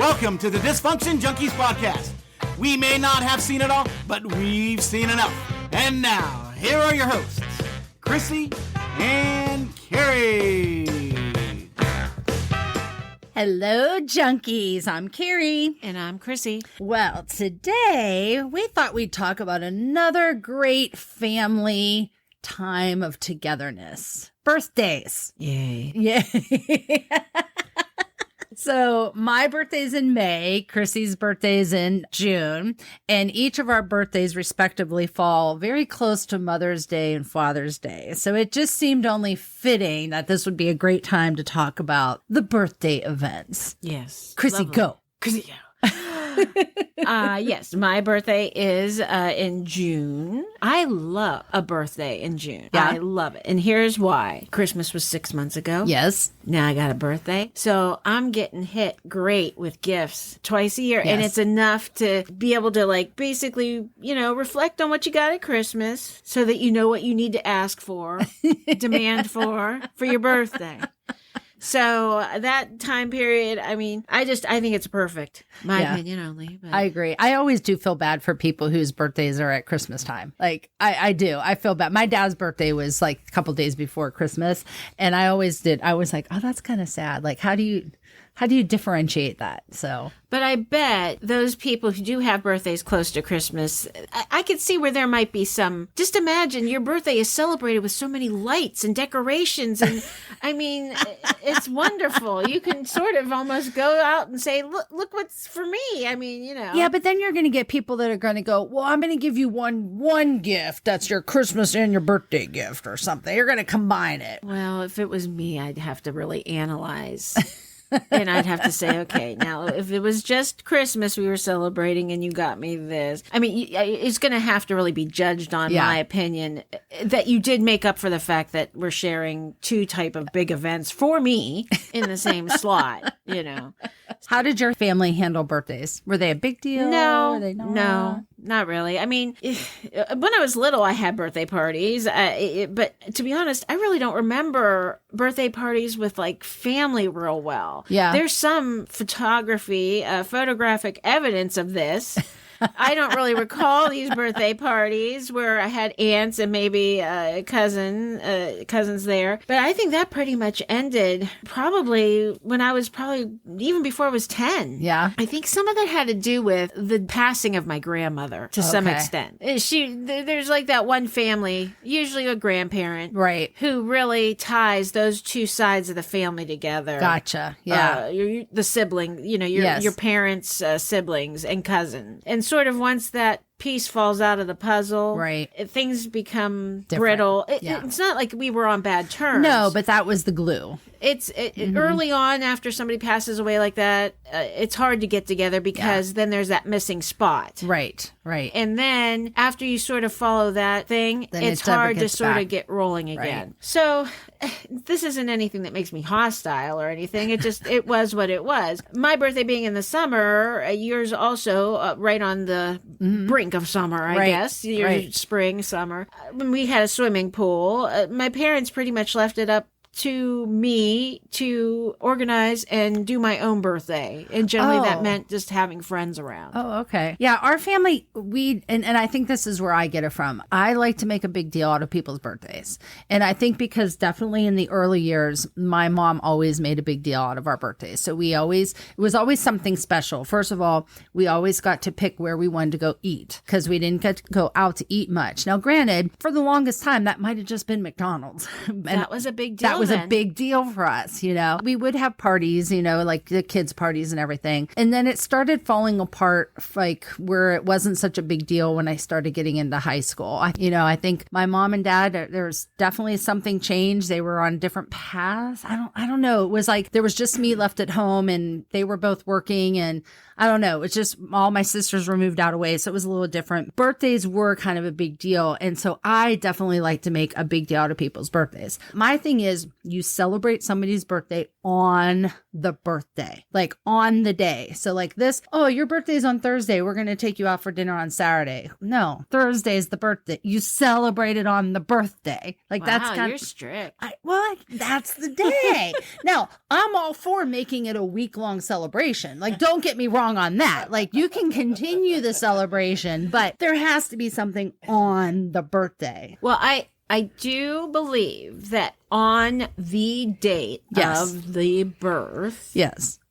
Welcome to the Dysfunction Junkies podcast. We may not have seen it all, but we've seen enough. And now, here are your hosts, Chrisy and Kerry. Hello, junkies. I'm Kerry. And I'm Chrisy. Well, today we thought we'd talk about another great family time of togetherness. Birthdays. Yay. Yay. So my birthday's in May, Chrissy's birthday's in June, and each of our birthdays respectively fall very close to Mother's Day and Father's Day. So it just seemed only fitting that this would be a great time to talk about the birthday events. Yes. Chrisy, Lovely. go. Chrisy, go. Yes, my birthday is in June. I love a birthday in June. Yeah. I love it. And here's why. Christmas was 6 months ago. Yes. Now I got a birthday. So I'm getting hit great with gifts twice a year. Yes. And it's enough to be able to basically, reflect on what you got at Christmas so that you know what you need to ask for, demand for your birthday. So that time period, I think it's perfect. My opinion only. But. I agree. I always do feel bad for people whose birthdays are at Christmas time. I do. I feel bad. My dad's birthday was a couple days before Christmas. And I always did. I was like, oh, that's kind of sad. How do you differentiate that? So, but I bet those people who do have birthdays close to Christmas, I could see where there might be some. Just imagine your birthday is celebrated with so many lights and decorations, and it's wonderful. You can sort of almost go out and say, "Look what's for me." Yeah, but then you're going to get people that are going to go, "Well, I'm going to give you one gift that's your Christmas and your birthday gift or something." You're going to combine it. Well, if it was me, I'd have to really analyze. And I'd have to say, okay, now if it was just Christmas we were celebrating and you got me this, it's going to have to really be judged on my opinion that you did make up for the fact that we're sharing two type of big events for me in the same slot, How did your family handle birthdays? Were they a big deal? No, not really. When I was little, I had birthday parties, but to be honest, I really don't remember birthday parties with family real well. Yeah. There's some photographic evidence of this. I don't really recall these birthday parties where I had aunts and maybe cousins there. But I think that pretty much ended probably when I was even before I was 10. Yeah. I think some of that had to do with the passing of my grandmother to some extent. There's that one family, usually a grandparent, right, who really ties those two sides of the family together. Gotcha. Yeah. The sibling, your parents' siblings and cousin. And sort of once that piece falls out of the puzzle, right, things become brittle. It's not like we were on bad terms. No, but that was the glue. Early on, after somebody passes away like that, it's hard to get together because then there's that missing spot. Right. And then after you sort of follow that thing, then it's hard to sort of get rolling again. Right. So this isn't anything that makes me hostile or anything. It was what it was. My birthday being in the summer, yours also right on the brink of summer, I guess. Your spring, summer. When we had a swimming pool, my parents pretty much left it up to me to organize and do my own birthday. And generally that meant just having friends around. Oh, okay. Yeah, our family, and I think this is where I get it from. I like to make a big deal out of people's birthdays. And I think because definitely in the early years, my mom always made a big deal out of our birthdays. So it was always something special. First of all, we always got to pick where we wanted to go eat because we didn't get to go out to eat much. Now, granted, for the longest time, that might have just been McDonald's. That was a big deal. That was a big deal for us, We would have parties, like the kids' parties and everything. And then it started falling apart, where it wasn't such a big deal when I started getting into high school. I think my mom and dad, there's definitely something changed. They were on different paths. I don't know. It was there was just me left at home and they were both working. And I don't know. It's just all my sisters were moved out of ways. So it was a little different. Birthdays were kind of a big deal. And so I definitely like to make a big deal out of people's birthdays. My thing is you celebrate somebody's birthday on the birthday, like on the day. So like this, oh, your birthday's on Thursday. We're going to take you out for dinner on Saturday. No, Thursday's the birthday. You celebrate it on the birthday. Like that's kind you're of strict. that's the day. Now, I'm all for making it a week-long celebration. Like, don't get me wrong on that. Like, you can continue the celebration, but there has to be something on the birthday. Well, I do believe that on the date of the birth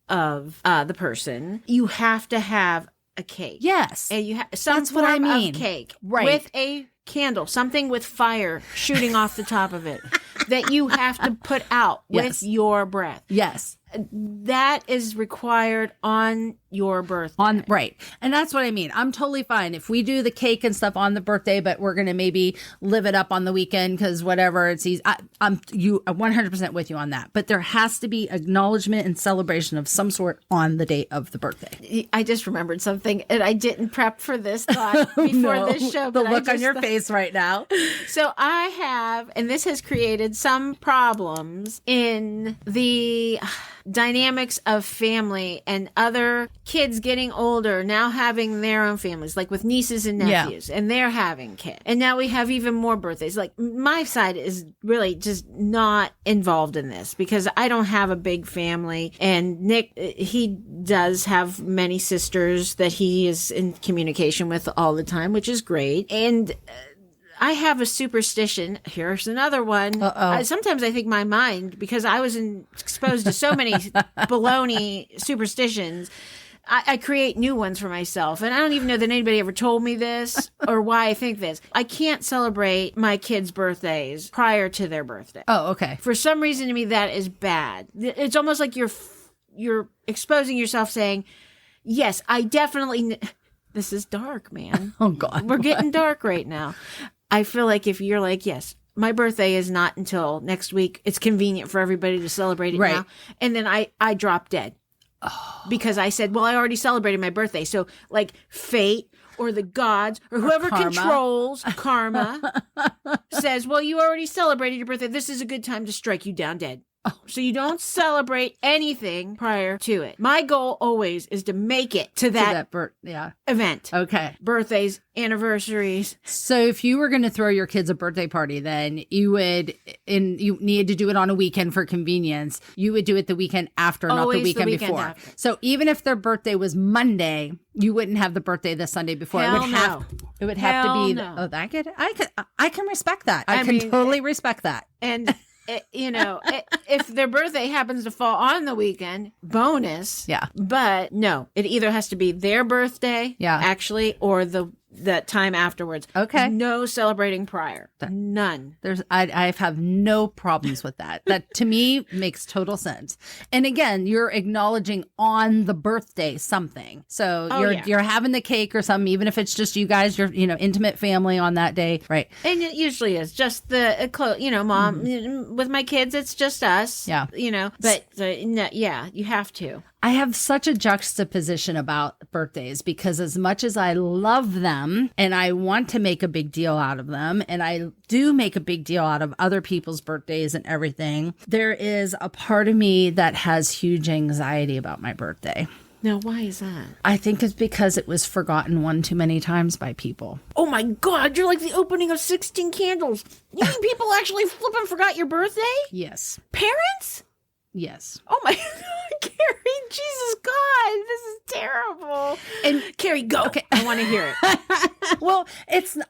of the person, you have to have a cake. Yes. And you have some That's what I form mean. of cake. Right. With a candle, something with fire shooting off the top of it that you have to put out with your breath. Yes. That is required on your birthday. Right. And that's what I mean. I'm totally fine if we do the cake and stuff on the birthday, but we're going to maybe live it up on the weekend because whatever it's easy. I'm 100% with you on that. But there has to be acknowledgement and celebration of some sort on the date of the birthday. I just remembered something, and I didn't prep for this thought before this show. The look on your face right now. So I have, and this has created some problems in the dynamics of family and other kids getting older, now having their own families, like with nieces and nephews, and they're having kids. And now we have even more birthdays. Like my side is really just not involved in this because I don't have a big family. And Nick, he does have many sisters that he is in communication with all the time, which is great. And I have a superstition. Here's another one. Sometimes I think my mind, because I was exposed to so many baloney superstitions, I create new ones for myself. And I don't even know that anybody ever told me this or why I think this. I can't celebrate my kids' birthdays prior to their birthday. Oh, okay. For some reason to me, that is bad. It's almost like you're exposing yourself saying, yes, I definitely... This is dark, man. Oh, God. We're getting dark right now. I feel like if you're like, yes, my birthday is not until next week. It's convenient for everybody to celebrate it now. And then I drop dead. Because I said, well, I already celebrated my birthday. So like fate or the gods or whoever controls karma says, well, you already celebrated your birthday. This is a good time to strike you down dead. So you don't celebrate anything prior to it. My goal always is to make it to that event. Okay. Birthdays, anniversaries. So if you were going to throw your kids a birthday party, then you would, and you needed to do it on a weekend for convenience, you would do it the weekend after, not the weekend before. After. So even if their birthday was Monday, you wouldn't have the birthday the Sunday before. Hell it would have to be. No. I can respect that. I can totally respect that. And if their birthday happens to fall on the weekend, bonus. Yeah. But no, it either has to be their birthday, actually, or that time afterwards. Okay. No celebrating prior. None. I have no problems with that. That to me makes total sense. And again, you're acknowledging on the birthday something. So you're having the cake or something, even if it's just you guys, your intimate family on that day, right? And it usually is just the mom with my kids. It's just us. Yeah. But you have to. I have such a juxtaposition about birthdays because as much as I love them and I want to make a big deal out of them, and I do make a big deal out of other people's birthdays and everything, there is a part of me that has huge anxiety about my birthday. Now, why is that? I think it's because it was forgotten one too many times by people. Oh my God, you're like the opening of 16 candles. You mean people actually flipping forgot your birthday? Yes. Parents? Yes. Oh my God, Kerry, Jesus God, this is terrible. And Kerry, go. Okay, I want to hear it. Well,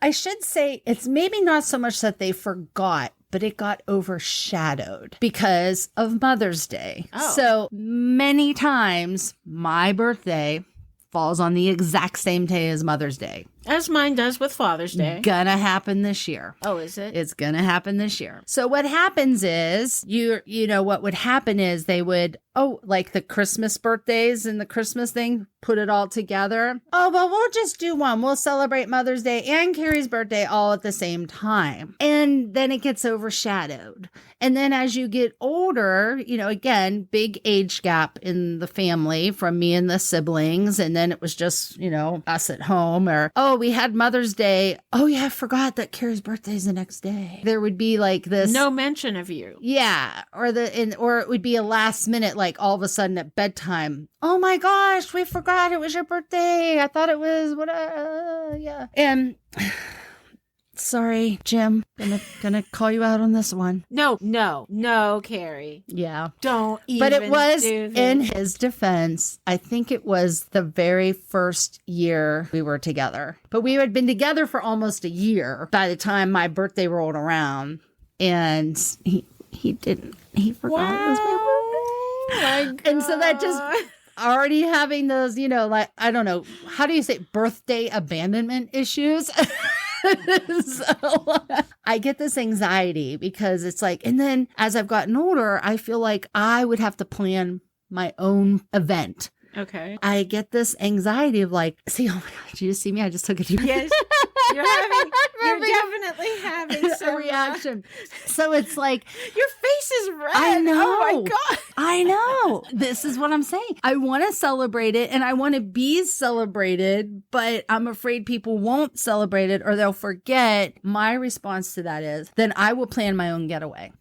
I should say it's maybe not so much that they forgot, but it got overshadowed because of Mother's Day. Oh. So many times my birthday falls on the exact same day as Mother's Day. As mine does with Father's Day. Gonna happen this year. Oh, is it? It's gonna happen this year. So what happens is you know what would happen is they would like the Christmas birthdays and the Christmas thing, put it all together. Oh, well, we'll just do one. We'll celebrate Mother's Day and Kerry's birthday all at the same time. And then it gets overshadowed. And then as you get older, again, big age gap in the family from me and the siblings. And then it was just, us at home, or, oh, we had Mother's Day. Oh, yeah, I forgot that Kerry's birthday is the next day. There would be like this. No mention of you. Yeah. Or it would be a last minute, like all of a sudden at bedtime. Oh my gosh, we forgot it was your birthday. I thought it was yeah. And sorry, Jim. Gonna call you out on this one. No, Kerry. Yeah. Don't even. But it was, do this. in his defense, I think it was the very first year we were together. But we had been together for almost a year by the time my birthday rolled around. And he didn't. He forgot it was my birthday. My God. And so that just already having those, like, I don't know, how do you say, birthday abandonment issues? So I get this anxiety because it's like, and then as I've gotten older, I feel like I would have to plan my own event. Okay. I get this anxiety of like, see, oh my God, did you see me? I just took a deep Yes. You're definitely having some a reaction. So it's like, your face is red. I know. Oh my God. I know. This is what I'm saying. I want to celebrate it and I want to be celebrated, but I'm afraid people won't celebrate it or they'll forget. My response to that is, then I will plan my own getaway.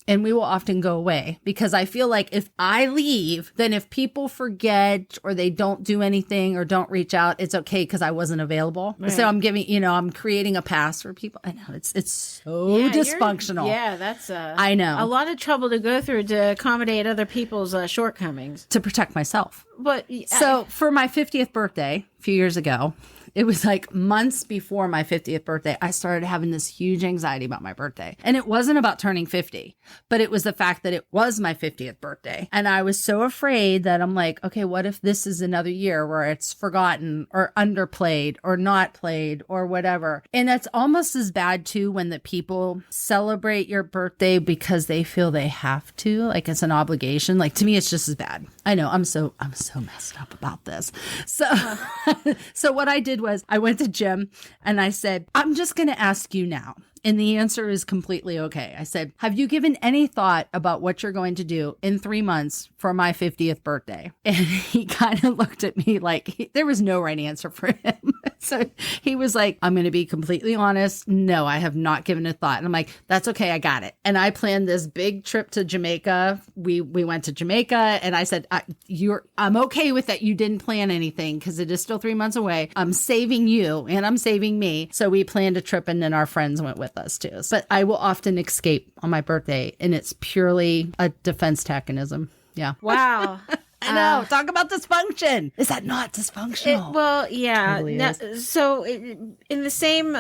And we will often go away because I feel like if I leave, then if people forget or they don't do anything or don't reach out, it's okay because I wasn't available. Right. So I'm giving, I'm creating a pass for people. I know it's so dysfunctional. Yeah, that's I know. A lot of trouble to go through to accommodate other people's shortcomings. To protect myself. But so for my 50th birthday a few years ago, it was like months before my 50th birthday, I started having this huge anxiety about my birthday. And it wasn't about turning 50, but it was the fact that it was my 50th birthday. And I was so afraid that I'm like, okay, what if this is another year where it's forgotten or underplayed or not played or whatever? And that's almost as bad too when the people celebrate your birthday because they feel they have to, like it's an obligation. Like to me, it's just as bad. I know I'm so messed up about this. So what I did was I went to Jim and I said, I'm just going to ask you now. And the answer is completely okay. I said, have you given any thought about what you're going to do in 3 months for my 50th birthday? And he kind of looked at me like there was no right answer for him. So he was like, I'm going to be completely honest. No, I have not given a thought. And I'm like, that's okay. I got it. And I planned this big trip to Jamaica. We went to Jamaica and I said, I'm okay with that. You didn't plan anything because it is still 3 months away. I'm saving you and I'm saving me. So we planned a trip and then our friends went with us too. But I will often escape on my birthday and it's purely a defense mechanism. Yeah. Wow. I know. Talk about dysfunction. Is that not dysfunctional? Well, yeah. Totally So in the same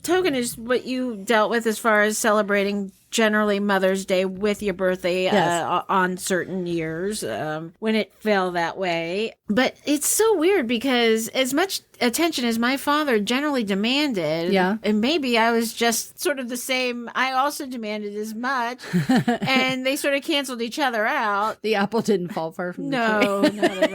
token as what you dealt with as far as celebrating generally Mother's Day with your birthday on certain years when it fell that way. But it's so weird because as much attention as my father generally demanded, and maybe I was just sort of the same, I also demanded as much, and they sort of canceled each other out. The apple didn't fall far from the tree. No, not at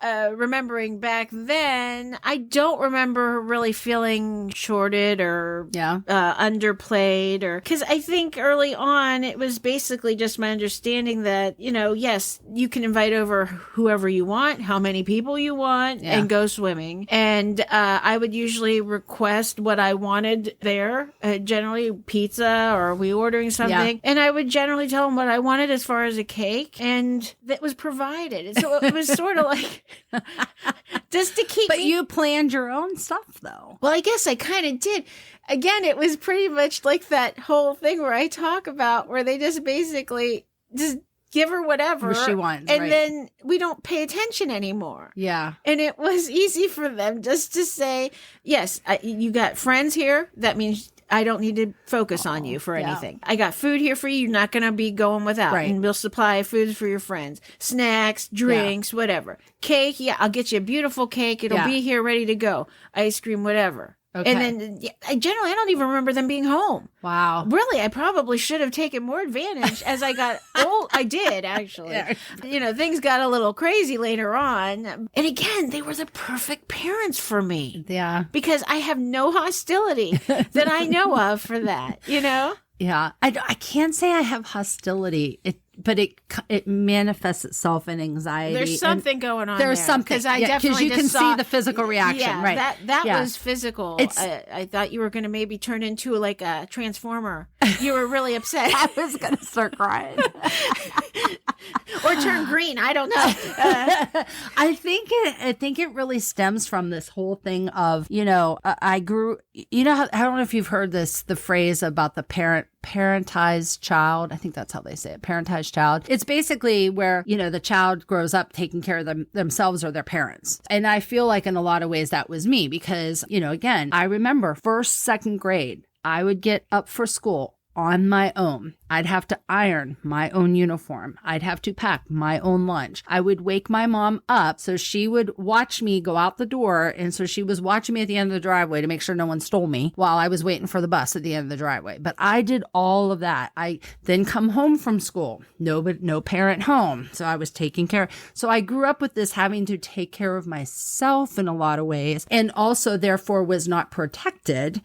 all. Remembering back then, I don't remember really feeling shorted or underplayed or because I think early on it was basically just my understanding that, yes, you can invite over whoever you want, how many people you want, and go swimming. And I would usually request what I wanted there, generally pizza or we ordering something. And I would generally tell them what I wanted as far as a cake, and that was provided. And so it was sort of like just to keep But you planned your own stuff, though. Well, I guess I kind of did. Again, it was pretty much like that whole thing where I talk about where they just basically just give her whatever she wants, and then we don't pay attention anymore. Yeah. And it was easy for them just to say, yes, you got friends here. That means I don't need to focus on you for anything. I got food here for you. You're not going to be going without. Right. And we'll supply foods for your friends, snacks, drinks, whatever. Cake. Yeah, I'll get you a beautiful cake. It'll be here ready to go. Ice cream, whatever. Okay. And then I don't even remember them being home. Wow. Really, I probably should have taken more advantage as I got old. I did, actually. Yeah. Things got a little crazy later on. And again, they were the perfect parents for me. Yeah. Because I have no hostility that I know of for that, Yeah. I can't say I have hostility, but it manifests itself in anxiety. There's something going on There's there. something. Because I definitely you can see the physical reaction, yeah, right? That was physical. I thought you were going to maybe turn into like a transformer. You were really upset. I was going to start crying. Or turn green. I don't know. I think it really stems from this whole thing of, I grew, I don't know if you've heard the phrase about the parentized child. I think that's how they say it. Parentized child. It's basically where, the child grows up taking care of themselves or their parents. And I feel like in a lot of ways that was me because, again, I remember first, second grade, I would get up for school on my own. I'd have to iron my own uniform. I'd have to pack my own lunch. I would wake my mom up so she would watch me go out the door. And so she was watching me at the end of the driveway to make sure no one stole me while I was waiting for the bus at the end of the driveway. But I did all of that. I then come home from school. No parent home. So I was taking care. So I grew up with this having to take care of myself in a lot of ways and also therefore was not protected.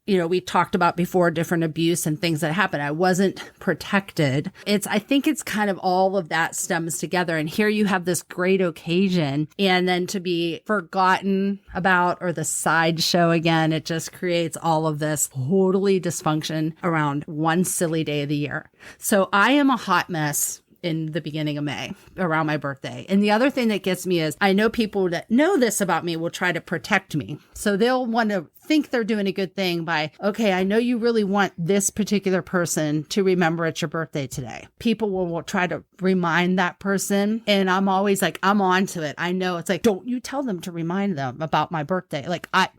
We talked about before different abuse and things that happened. I wasn't protected. I think it's kind of all of that stems together. And here you have this great occasion and then to be forgotten about or the sideshow again, it just creates all of this totally dysfunction around one silly day of the year. So I am a hot mess in the beginning of May around my birthday. And the other thing that gets me is I know people that know this about me will try to protect me. So they'll want to think they're doing a good thing by, okay, I know you really want this particular person to remember it's your birthday today. People will try to remind that person. And I'm always like, I'm on to it. I know it's like, don't you tell them to remind them about my birthday. Like, I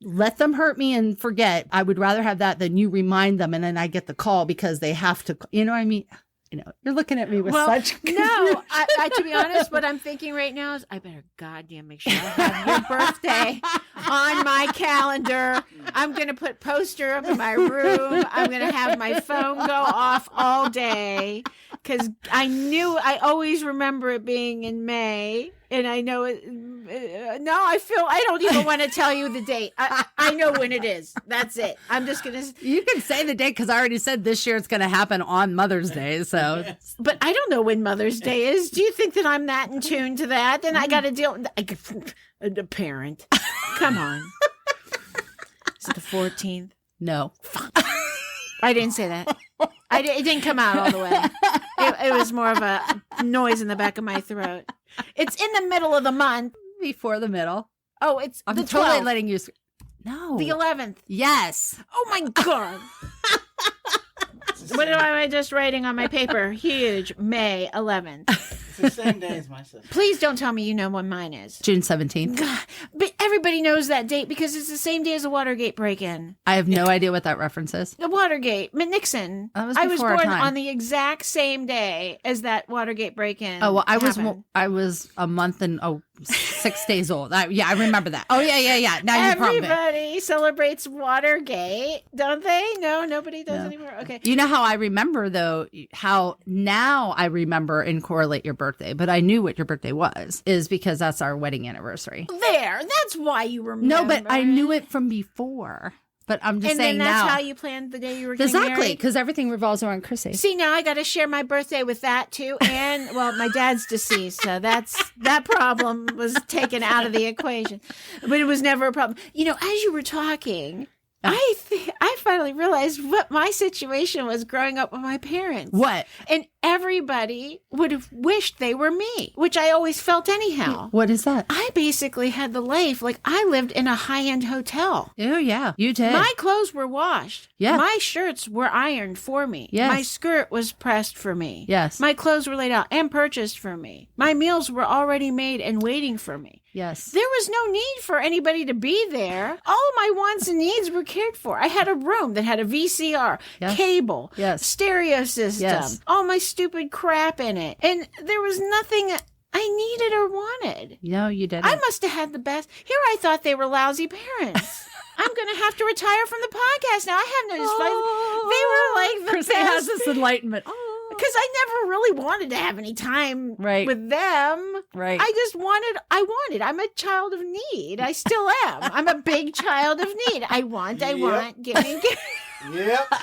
let them hurt me and forget. I would rather have that than you remind them. And then I get the call because they have to, you know what I mean? You're looking at me with such... No, I to be honest, what I'm thinking right now is I better goddamn make sure I have your birthday on my calendar. I'm going to put poster up in my room. I'm going to have my phone go off all day because I always remember it being in May. And I know it. I don't even want to tell you the date. I know when it is. That's it. I'm just going to. You can say the date because I already said this year it's going to happen on Mother's Day. So, but I don't know when Mother's Day is. Do you think that I'm that in tune to that? Then I got to deal with a parent. Come on. Is it the 14th? No. I didn't say that. It didn't come out all the way. It was more of a noise in the back of my throat. It's in the middle of the month. Before the middle. Oh, it's I'm the totally 12th. letting you. No. The 11th. Yes. Oh my God. What am I just writing on my paper? Huge. May 11th. It's the same day as my sister. Please don't tell me you know when mine is. June 17th. God, but everybody knows that date because it's the same day as the Watergate break-in. I have no idea what that reference is. The Watergate, Nixon. That was I was before our born time. on the exact same day as that Watergate break-in. Oh, well, happened. I was a month and 6 days old. I remember that. Oh, yeah. Now you probably. Everybody celebrates Watergate, don't they? No, nobody does anymore. Okay. You know how I remember, though, how now I remember and correlate your birthday, but I knew what your birthday was, is because that's our wedding anniversary. There. That's why you remember. No, but I knew it from before. But I'm just saying now. And then that's how you planned the day you were getting Exactly, married? because everything revolves around Chrisy. See, now I got to share my birthday with that, too. And, well, my dad's deceased, so that problem was taken out of the equation. But it was never a problem. As you were talking, I finally realized what my situation was growing up with my parents. What? And everybody would have wished they were me, which I always felt anyhow. What is that? I basically had the life like I lived in a high-end hotel. Oh, yeah. You did. My clothes were washed. Yeah. My shirts were ironed for me. Yes. My skirt was pressed for me. Yes. My clothes were laid out and purchased for me. My meals were already made and waiting for me. Yes. There was no need for anybody to be there. All my wants and needs were cared for. I had a room that had a VCR, Yes. cable, Yes. stereo system, Yes. all my stupid crap in it. And there was nothing I needed or wanted. No, you didn't. I must have had the best. Here I thought they were lousy parents. I'm going to have to retire from the podcast now. I have no They were like the Chrisy best. has this enlightenment. Because I never really wanted to have any time with them. Right. I wanted. I'm a child of need. I still am. I'm a big child of need. I want, give me. Yep.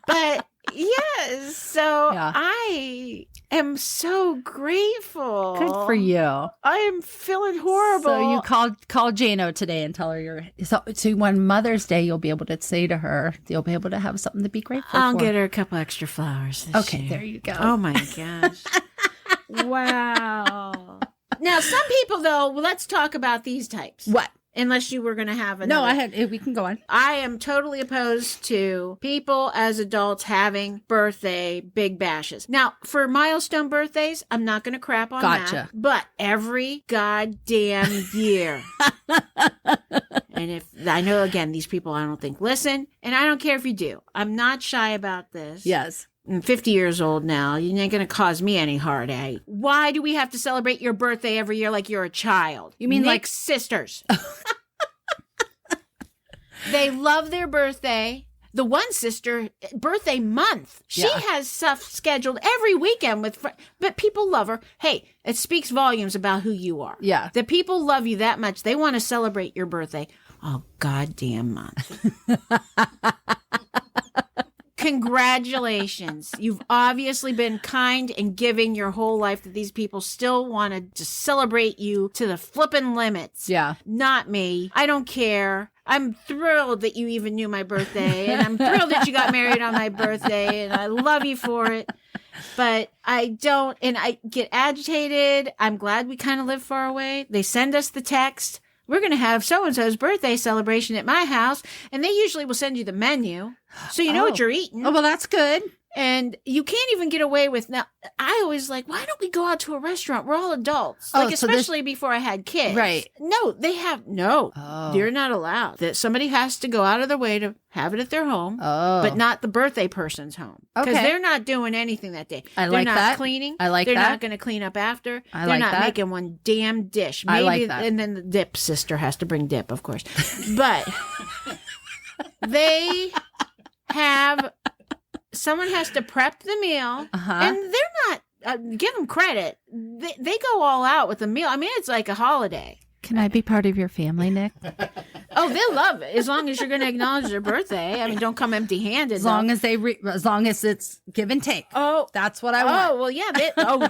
But yes, so Yeah. I am so grateful. Good for you. I am feeling horrible. So you call Jano today and tell her so when Mother's Day you'll be able to say to her, you'll be able to have something to be grateful I'll for. get her a couple extra flowers this Okay, year. there you go. Oh my gosh. Wow. Now some people though, let's talk about these types. What? Unless you were going to have another. We can go on. I am totally opposed to people as adults having birthday big bashes. Now, for milestone birthdays, I'm not going to crap on Gotcha. that. But every goddamn year. And if I know, again, these people I don't think listen, and I don't care if you do. I'm not shy about this. Yes. I'm 50 years old now. You ain't going to cause me any heartache. Why do we have to celebrate your birthday every year like you're a child? You mean like sisters? They love their birthday. The one sister, birthday month, she has stuff scheduled every weekend with but people love her. Hey, it speaks volumes about who you are. Yeah. The people love you that much. They want to celebrate your birthday. Oh, goddamn month. Congratulations. You've obviously been kind and giving your whole life that these people still want to just celebrate you to the flippin' limits. Yeah. Not me. I don't care. I'm thrilled that you even knew my birthday, and I'm thrilled that you got married on my birthday, and I love you for it. But I don't, and I get agitated. I'm glad we kind of live far away. They send us the text. We're going to have so-and-so's birthday celebration at my house. And they usually will send you the menu. So you know what you're eating. Oh, well, that's good. And you can't even get away with now. I always like, why don't we go out to a restaurant? We're all adults. Like, so especially before I had kids. Right. No, they have, no. Oh. You're not allowed. That somebody has to go out of their way to have it at their home. Oh. But not the birthday person's home. Because Okay. they're not doing anything that day. I They're like not that. cleaning. I like They're that. not going to clean up after. I They're like not that. making one damn dish. I like that. And then the dip sister has to bring dip, of course. But they have... Someone has to prep the meal, and they're not, give them credit. They go all out with the meal. I mean, it's like a holiday. Can I be part of your family, Nick? Oh, they'll love it as long as you're going to acknowledge their birthday. I mean, don't come empty-handed. As long as it's give and take. Oh, that's what I want. Oh, well,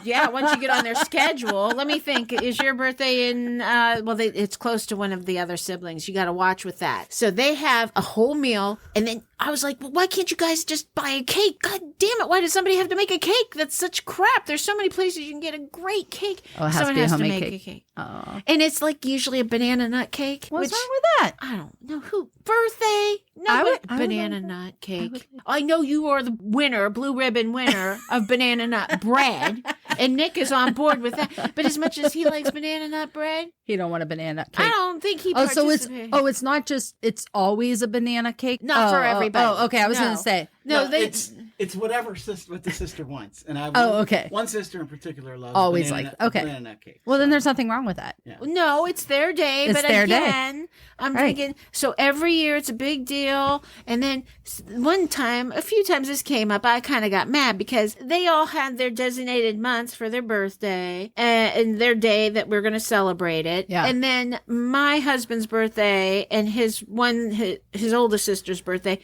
yeah. Once you get on their schedule, let me think. Is your birthday in? It's close to one of the other siblings. You got to watch with that. So they have a whole meal, and then I was like, well, why can't you guys just buy a cake? God damn it! Why does somebody have to make a cake? That's such crap. There's so many places you can get a great cake. Oh, it has Someone to be a has to homemade make cake. a cake. Oh. And it's like usually a banana nut cake. What's which, wrong with that? I don't know who birthday. No, I would banana like that. nut cake. I know you are the winner, blue ribbon winner of banana nut bread, and Nick is on board with that. But as much as he likes banana nut bread, He don't want a banana cake. I don't think he. So participates. it's not just it's always a banana cake. Not for everybody. Oh, okay. I was No. going to say No, it's whatever what the sister wants, and I. Okay. One sister in particular loves Always banana, okay. banana nut cake. Well, so. then there's nothing wrong with that. Yeah. No, it's their day. It's but their day. again, I'm Right. thinking, so every year it's a big deal. And then a few times this came up, I kind of got mad because they all had their designated months for their birthday and their day that we're going to celebrate it. Yeah. And then my husband's birthday and his oldest sister's birthday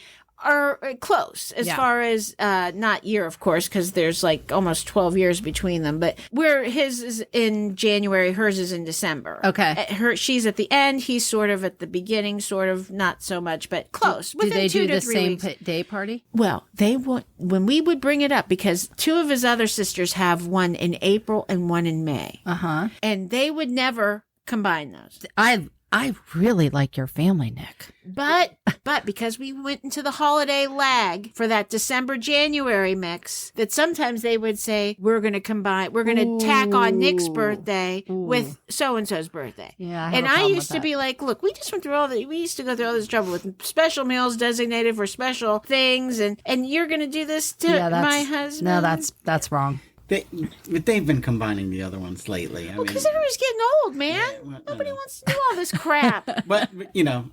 are close as far as not year, of course, because there's like almost 12 years between them. But his is in January, hers is in December. Okay. She's at the end. He's sort of at the beginning, sort of not so much, but close. Do Within they 2 do to the 3 same weeks. day party? Well, they would when we would bring it up because 2 of his other sisters have one in April and one in May, Uh huh. and they would never combine those. I really like your family, Nick. But because we went into the holiday lag for that December-January mix, that sometimes they would say, we're going to tack on Nick's birthday with so-and-so's birthday. Yeah, and I used to be like, look, we used to go through all this trouble with special meals designated for special things, and you're going to do this to my husband? No, that's wrong. They've been combining the other ones lately. Because everybody's getting old, man. Yeah, Nobody wants to do all this crap. But,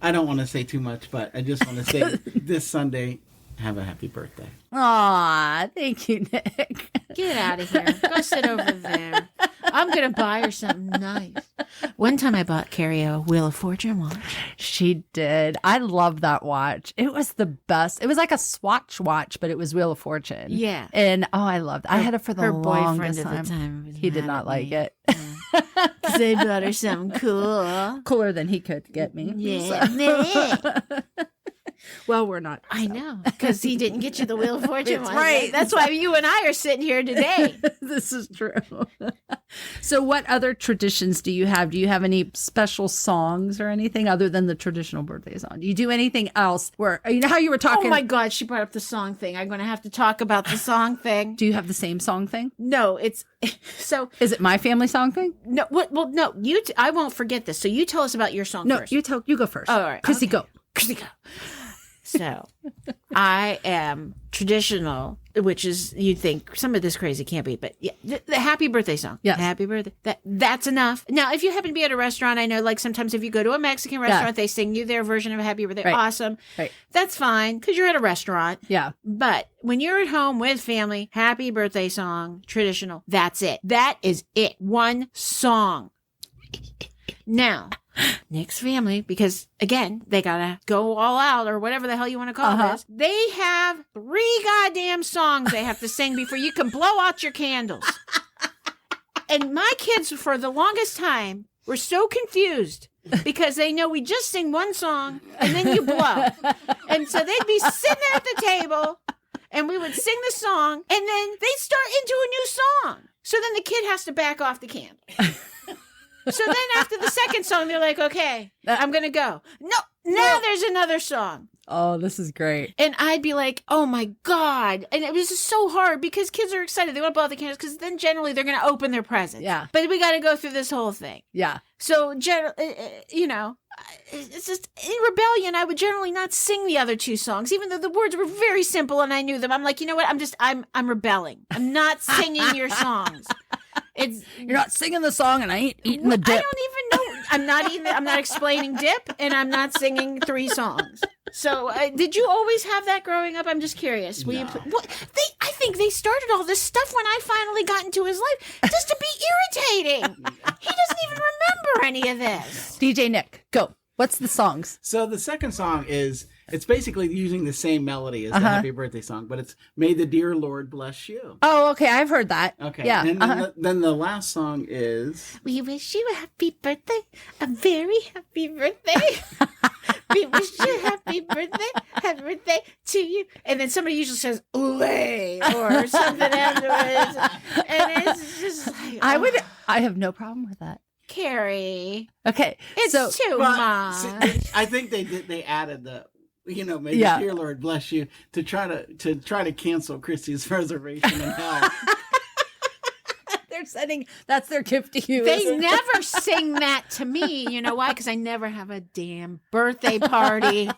I don't want to say too much, but I just want to say this Sunday, have a happy birthday. Aw, thank you, Nick. Get out of here. Go sit over there. I'm going to buy her something nice. One time I bought Kerry a Wheel of Fortune watch. She did. I love that watch. It was the best. It was like a Swatch watch, but it was Wheel of Fortune. Yeah. And I loved it. I had it for the longest boyfriend time. at the time. He did not like it. Because I bought her something cool. Cooler than he could get me. Yeah. Well, we're not. I know. Because he didn't get you the Wheel of Fortune That's watch. right. That's why you and I are sitting here today. This is true. So what other traditions do you have? Do you have any special songs or anything other than the traditional birthday song? Do you do anything else where, how you were talking? Oh my God, she brought up the song thing. I'm going to have to talk about the song thing. Do you have the same song thing? No, it's so. Is it my family song thing? No, what? Well, no, I won't forget this. So you tell us about your song first. No, you go first. Oh, all right. Chrisy, go. Chrisy, go. So, I am traditional, which is, you'd think some of this crazy can't be, but yeah, the happy birthday song. Yes. Happy birthday. That's enough. Now, if you happen to be at a restaurant, I know like sometimes if you go to a Mexican restaurant, they sing you their version of a happy birthday. Right. Awesome. Right. That's fine because you're at a restaurant. Yeah. But when you're at home with family, happy birthday song, traditional, that's it. That is it. One song. Now, Nick's family, because again, they gotta go all out or whatever the hell you want to call this. They have 3 goddamn songs they have to sing before you can blow out your candles. And my kids, for the longest time, were so confused because they know we just sing one song and then you blow. And so they'd be sitting there at the table and we would sing the song and then they'd start into a new song. So then the kid has to back off the candle. So then after the second song, they're like, okay, I'm going to go. No, now there's another song. Oh, this is great. And I'd be like, oh my God. And it was just so hard because kids are excited. They want to blow out the candles because then generally they're going to open their presents. Yeah. But we got to go through this whole thing. Yeah. So, it's just in rebellion, I would generally not sing the other 2 songs, even though the words were very simple and I knew them. I'm like, you know what? I'm rebelling. I'm not singing your songs. You're not singing the song and I ain't eating the dip. I don't even know. I'm not explaining dip and I'm not singing 3 songs. So did you always have that growing up? I'm just curious. No. I think they started all this stuff when I finally got into his life just to be irritating. He doesn't even remember any of this. DJ Nick, go. What's the songs? So the second song it's basically using the same melody as the happy birthday song, but it's May the Dear Lord Bless You. Oh, okay. I've heard that. Okay. Yeah. And then the last song is... We wish you a happy birthday, a very happy birthday. We wish you a happy birthday to you. And then somebody usually says, "Olay," or something afterwards. And it's just like... I have no problem with that. Kerry. Okay. It's too much. I think they added the... May the dear Lord bless you to try to cancel Christy's reservation in hell. That's their gift to you. They never sing that to me. You know why? Because I never have a damn birthday party.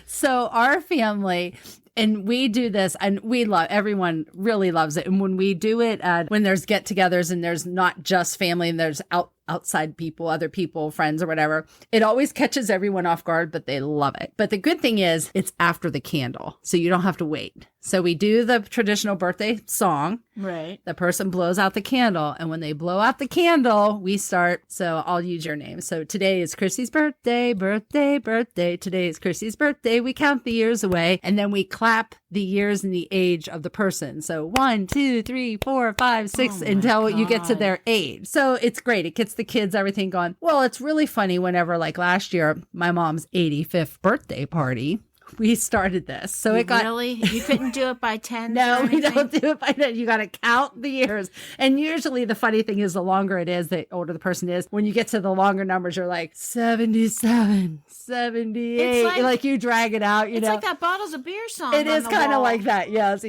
So our family, and we do this, and everyone really loves it. And when we do it, when there's get-togethers and there's not just family and there's outside people, other people, friends or whatever, it always catches everyone off guard, but they love it. But the good thing is it's after the candle, so you don't have to wait. So we do the traditional birthday song. Right. The person blows out the candle, and when they blow out the candle, we start. So I'll use your name. So today is Chrissy's birthday. Today is Chrissy's birthday. We count the years away, and then we clap the years and the age of the person. So 1, 2, 3, 4, 5, 6, until you get to their age. So it's great. It gets the kids, everything going. Well, it's really funny whenever, like last year, my mom's 85th birthday party. we started this. So it got really? You couldn't do it by 10? No, we don't do it by that. You got to count the years. And usually the funny thing is the longer it is, the older the person is. When you get to the longer numbers, you're like 77, 78. It's like you drag it out, It's like that Bottles of Beer song. It is kind of like that. Yes.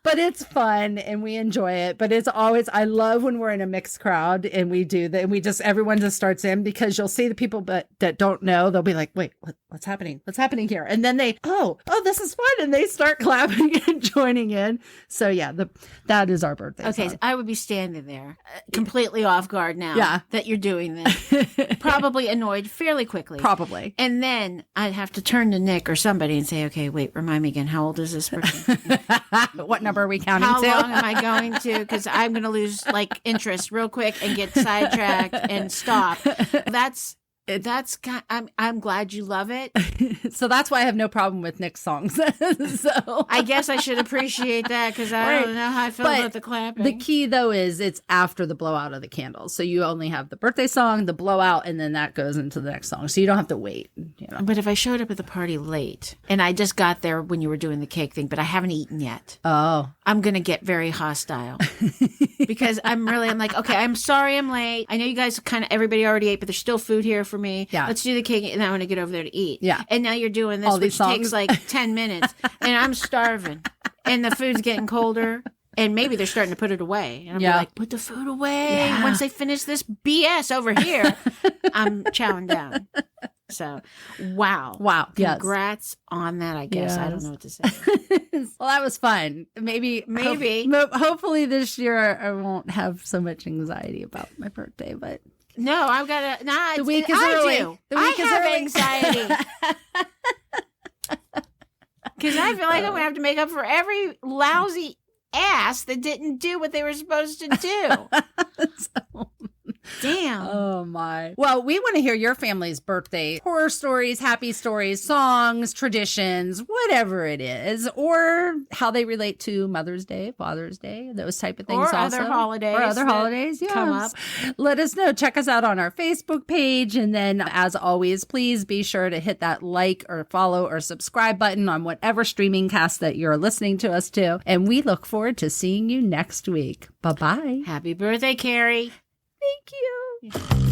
But it's fun and we enjoy it. But it's always, I love when we're in a mixed crowd and we do that. And everyone just starts in, because you'll see the people that don't know. They'll be like, wait, what's happening? What's happening here? And then they, oh, this is fun. And they start clapping and joining in. So yeah, that is our birthday Okay, song. so I would be standing there completely off guard now Yeah. that you're doing this. Probably annoyed fairly quickly. Probably. And then I'd have to turn to Nick or somebody and say, okay, wait, remind me again, how old is this person? What number are we counting How to? long am I going to? Because I'm going to lose interest real quick and get sidetracked and stop. I'm glad you love it. So that's why I have no problem with Nick's songs. So I guess I should appreciate that, because I don't know how I feel about the clapping. The key though is it's after the blowout of the candles. So you only have the birthday song, the blowout, and then that goes into the next song. So you don't have to wait. But if I showed up at the party late and I just got there when you were doing the cake thing, but I haven't eaten yet. Oh. I'm going to get very hostile because I'm like, okay, I'm sorry I'm late. I know you guys everybody already ate, but there's still food here for me. Yeah. Let's do the cake and I want to get over there to eat. Yeah. And now you're doing this, All these which songs. takes like 10 minutes and I'm starving and the food's getting colder. And maybe they're starting to put it away. And I'm like, put the food away. Yeah. Once they finish this BS over here, I'm chowing down. So, wow. Congrats on that, I guess. Yes. I don't know what to say. Well, that was fun. Maybe. Hopefully this year I won't have so much anxiety about my birthday, but. No, I've got to. Nah, the week is early. The week is early. Anxiety. Because I feel like I'm going to have to make up for every lousy ass that didn't do what they were supposed to do. Damn. Oh my. Well, we want to hear your family's birthday horror stories, happy stories, songs, traditions, whatever it is, or how they relate to Mother's Day, Father's Day, those type of things. Or also. other holidays. Or other holidays. Yes. Come up. Let us know. Check us out on our Facebook page. And then, as always, please be sure to hit that like or follow or subscribe button on whatever streaming cast that you're listening to us to. And we look forward to seeing you next week. Bye-bye. Happy birthday, Kerry. Thank you.